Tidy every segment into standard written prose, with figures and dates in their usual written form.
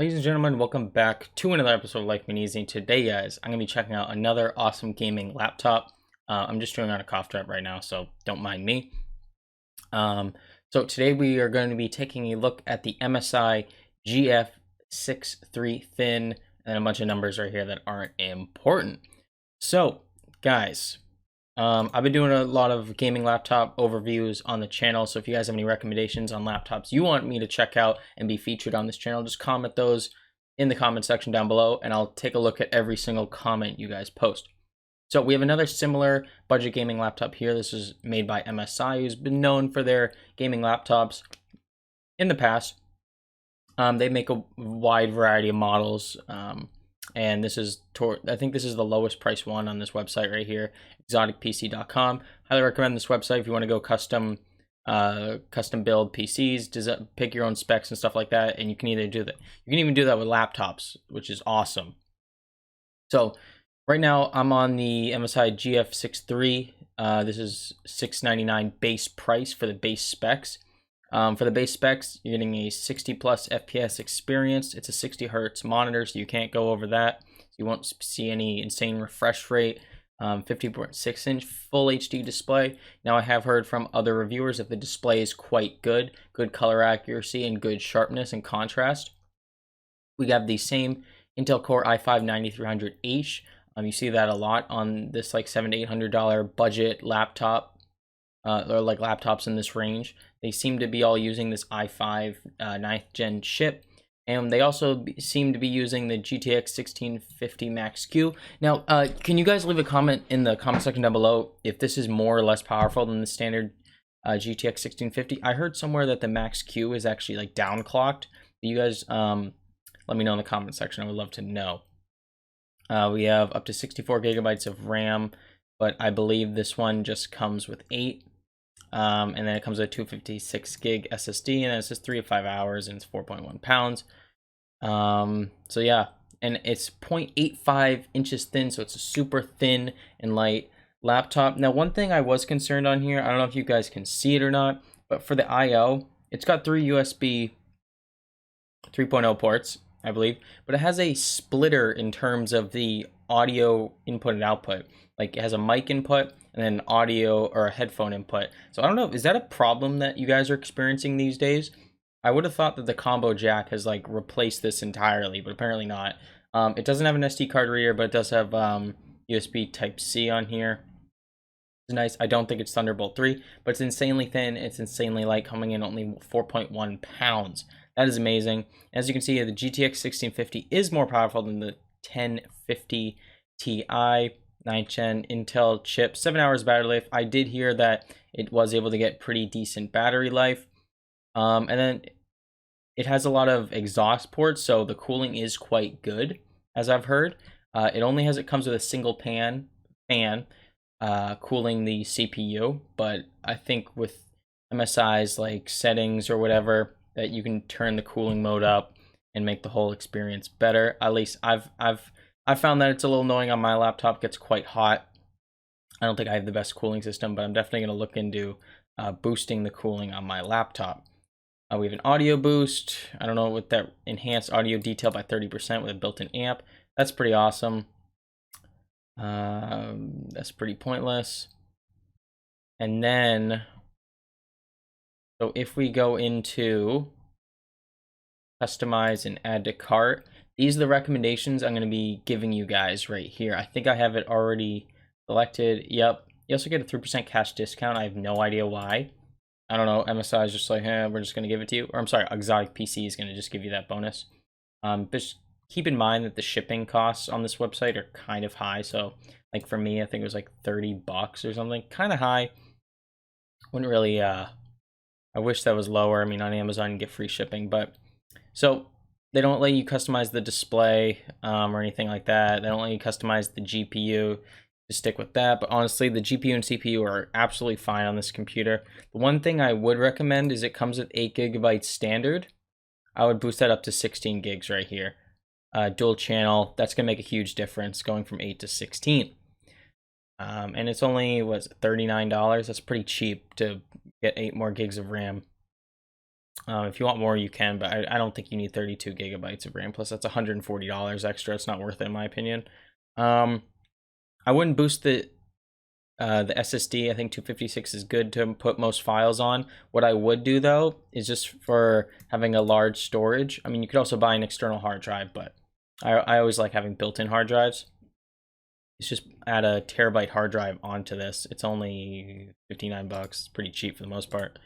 Ladies and gentlemen, welcome back to another episode of Life Being Easy. Today, guys, I'm going to be checking out another awesome gaming laptop. I'm just doing on a cough drop right now, so don't mind me. So today we are going to be taking a look at the MSI GF63 thin and a bunch of numbers right here that aren't important. So, guys, I've been doing a lot of gaming laptop overviews on the channel, so if you guys have any recommendations on laptops you want me to check out and be featured on this channel, just comment those in the comment section down below, and I'll take a look at every single comment you guys post. So we have another similar budget gaming laptop here. This is made by MSI, who's been known for their gaming laptops in the past. They make a wide variety of models. And this is, I think this is the lowest price one on this website right here, exoticpc.com. Highly recommend this website if you want to go custom build PCs, pick your own specs and stuff like that. And you can either do that, you can even do that with laptops, which is awesome. So right now I'm on the MSI GF63. This is $699 base price for the base specs. For the base specs, you're getting a 60 plus FPS experience. It's a 60 hertz monitor, so you can't go over that. You won't see any insane refresh rate. 50.6 inch full HD display. Now, I have heard from other reviewers that the display is quite good color accuracy and good sharpness and contrast. We have the same Intel Core i5-9300H. You see that a lot on this like $700 to $800 budget laptop, or like laptops in this range. They seem to be all using this i5 9th gen chip, and they also seem to be using the GTX 1650 Max-Q. Now, can you guys leave a comment in the comment section down below if this is more or less powerful than the standard GTX 1650? I heard somewhere that the Max-Q is actually like downclocked. You guys let me know in the comment section. I would love to know. We have up to 64 gigabytes of RAM, but I believe this one just comes with 8. And then it comes with a 256 gig SSD, and then it says 3 to 5 hours, and it's 4.1 pounds. So yeah, and it's 0.85 inches thin, so it's a super thin and light laptop. Now, one thing I was concerned on here, I don't know if you guys can see it or not, but for the I/O, it's got 3 USB 3.0 ports, I believe, but it has a splitter in terms of the audio input and output. Like, it has a mic input and then audio or a headphone input. So I don't know, is that a problem that you guys are experiencing these days? I would have thought that the combo jack has like replaced this entirely, but apparently not. It doesn't have an SD card reader, but it does have USB Type-C on here. It's nice. I don't think it's Thunderbolt 3, but it's insanely thin. It's insanely light, coming in only 4.1 pounds. That is amazing. As you can see, the GTX 1650 is more powerful than the 1050 Ti 9th gen Intel chip. 7 hours battery life. I did hear that it was able to get pretty decent battery life. And then it has a lot of exhaust ports, so the cooling is quite good, as I've heard. It comes with a single fan cooling the CPU, but I think with MSI's like settings or whatever, that you can turn the cooling mode up and make the whole experience better. At least I've found that it's a little annoying on my laptop. It gets quite hot. I don't think I have the best cooling system, but I'm definitely going to look into boosting the cooling on my laptop. We have an audio boost. I don't know, with that enhanced audio detail by 30% with a built-in amp. That's pretty awesome. That's pretty pointless. And then, so if we go into customize and add to cart, these are the recommendations I'm going to be giving you guys right here. I think I have it already selected. Yep. You also get a 3% cash discount. I have no idea why. I don't know. MSI is just like, we're just going to give it to you. Or I'm sorry, Exotic PC is going to just give you that bonus. But just keep in mind that the shipping costs on this website are kind of high. So, like for me, I think it was like $30 or something. Kind of high. Wouldn't really, I wish that was lower. I mean, on Amazon you get free shipping. But, so, they don't let you customize the display or anything like that. They don't let you customize the GPU. To stick with that, but honestly, the GPU and CPU are absolutely fine on this computer. The one thing I would recommend is it comes with 8 gigabytes standard. I would boost that up to 16 gigs right here. Dual channel, that's gonna make a huge difference going from 8 to 16. And it's only, was $39? That's pretty cheap to get 8 more gigs of RAM. If you want more, you can, but I don't think you need 32 gigabytes of RAM. Plus, that's $140 extra. It's not worth it, in my opinion. I wouldn't boost the SSD. I think 256 is good to put most files on. What I would do, though, is just for having a large storage. I mean, you could also buy an external hard drive, but I always like having built-in hard drives. It's just add a terabyte hard drive onto this. It's only 59 bucks. It's pretty cheap for the most part.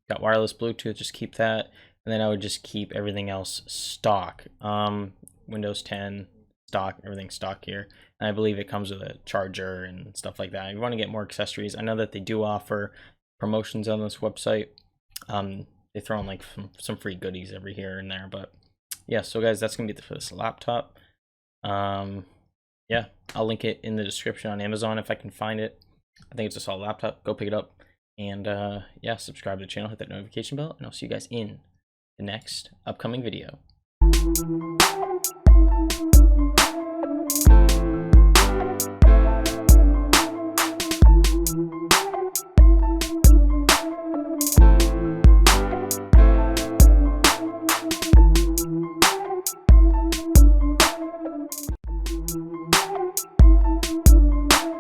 Got wireless Bluetooth, just keep that. And then I would just keep everything else stock. Windows 10, stock, everything stock here. And I believe it comes with a charger and stuff like that. If you want to get more accessories, I know that they do offer promotions on this website. They throw in like some free goodies every here and there. But yeah, so guys, that's going to be it for this laptop. Yeah, I'll link it in the description on Amazon if I can find it. I think it's a solid laptop. Go pick it up. And yeah, subscribe to the channel, hit that notification bell, and I'll see you guys in the next upcoming video.